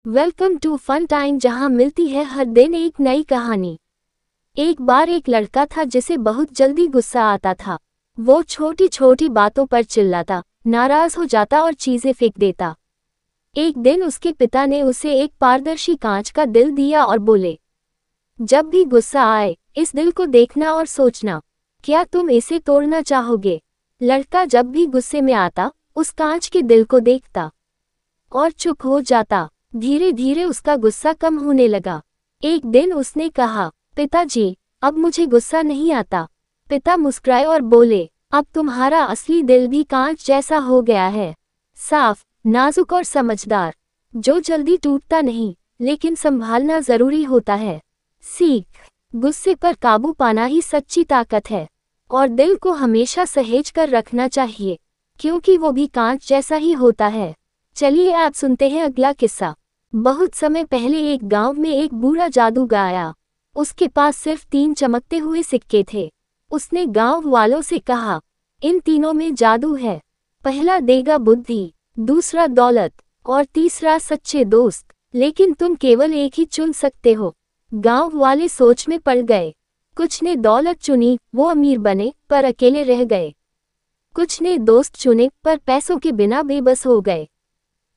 Welcome to fun time, जहां मिलती है हर दिन एक नई कहानी। एक बार एक लड़का था जिसे बहुत जल्दी गुस्सा आता था। वो छोटी छोटी बातों पर चिल्लाता, नाराज हो जाता और चीजें फेंक देता। एक दिन उसके पिता ने उसे एक पारदर्शी कांच का दिल दिया और बोले, जब भी गुस्सा आए इस दिल को देखना और सोचना, क्या तुम इसे तोड़ना चाहोगे। लड़का जब भी गुस्से में आता उस कांच के दिल को देखता और चुप हो जाता। धीरे धीरे उसका गुस्सा कम होने लगा। एक दिन उसने कहा, पिताजी, अब मुझे गुस्सा नहीं आता। पिता मुस्कुराए और बोले, अब तुम्हारा असली दिल भी कांच जैसा हो गया है, साफ, नाजुक और समझदार, जो जल्दी टूटता नहीं, लेकिन संभालना जरूरी होता है। सीख, गुस्से पर काबू पाना ही सच्ची ताकत है और दिल को हमेशा सहेज कर रखना चाहिए, क्योंकि वो भी कांच जैसा ही होता है। चलिए आप सुनते हैं अगला किस्सा। बहुत समय पहले एक गांव में एक बूढ़ा जादूगर आया। उसके पास सिर्फ 3 चमकते हुए सिक्के थे। उसने गांव वालों से कहा, इन तीनों में जादू है। पहला देगा बुद्धि, दूसरा दौलत और तीसरा सच्चे दोस्त, लेकिन तुम केवल एक ही चुन सकते हो। गांव वाले सोच में पड़ गए। कुछ ने दौलत चुनी, वो अमीर बने पर अकेले रह गए। कुछ ने दोस्त चुने पर पैसों के बिना बेबस हो गए।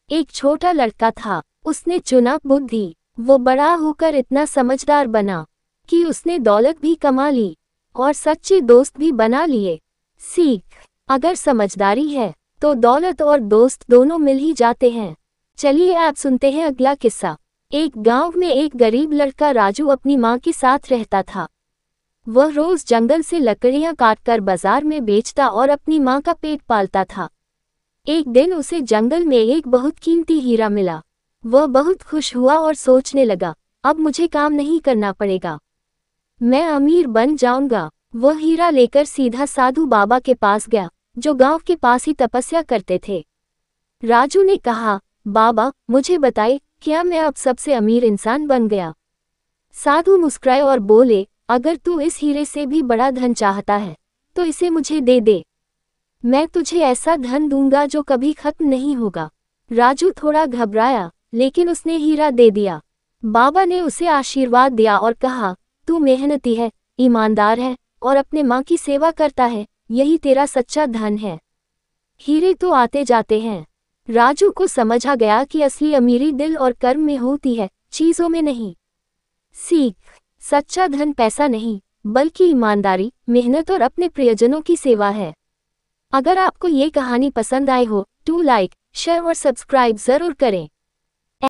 एक छोटा लड़का था, उसने चुना बुद्धि। वो बड़ा होकर इतना समझदार बना कि उसने दौलत भी कमा ली और सच्चे दोस्त भी बना लिए। सीख, अगर समझदारी है तो दौलत और दोस्त दोनों मिल ही जाते हैं। चलिए आप सुनते हैं अगला किस्सा। एक गांव में एक गरीब लड़का राजू अपनी माँ के साथ रहता था। वह रोज जंगल से लकड़ियां काटकर बाजार में बेचता और अपनी माँ का पेट पालता था। एक दिन उसे जंगल में एक बहुत कीमती हीरा मिला। वह बहुत खुश हुआ और सोचने लगा, अब मुझे काम नहीं करना पड़ेगा, मैं अमीर बन जाऊंगा। वह हीरा लेकर सीधा साधु बाबा के पास गया, जो गांव के पास ही तपस्या करते थे। राजू ने कहा, बाबा, मुझे बताइए, क्या मैं अब सबसे अमीर इंसान बन गया। साधु मुस्कुराए और बोले, अगर तू इस हीरे से भी बड़ा धन चाहता है तो इसे मुझे दे दे। मैं तुझे ऐसा धन दूंगा जो कभी खत्म नहीं होगा। राजू थोड़ा घबराया, लेकिन उसने हीरा दे दिया। बाबा ने उसे आशीर्वाद दिया और कहा, तू मेहनती है, ईमानदार है और अपने माँ की सेवा करता है, यही तेरा सच्चा धन है। हीरे तो आते जाते हैं। राजू को समझ आ गया कि असली अमीरी दिल और कर्म में होती है, चीजों में नहीं। सीख, सच्चा धन पैसा नहीं, बल्कि ईमानदारी, मेहनत और अपने प्रियजनों की सेवा है। अगर आपको ये कहानी पसंद आई हो तो लाइक, शेयर और सब्सक्राइब जरूर करें।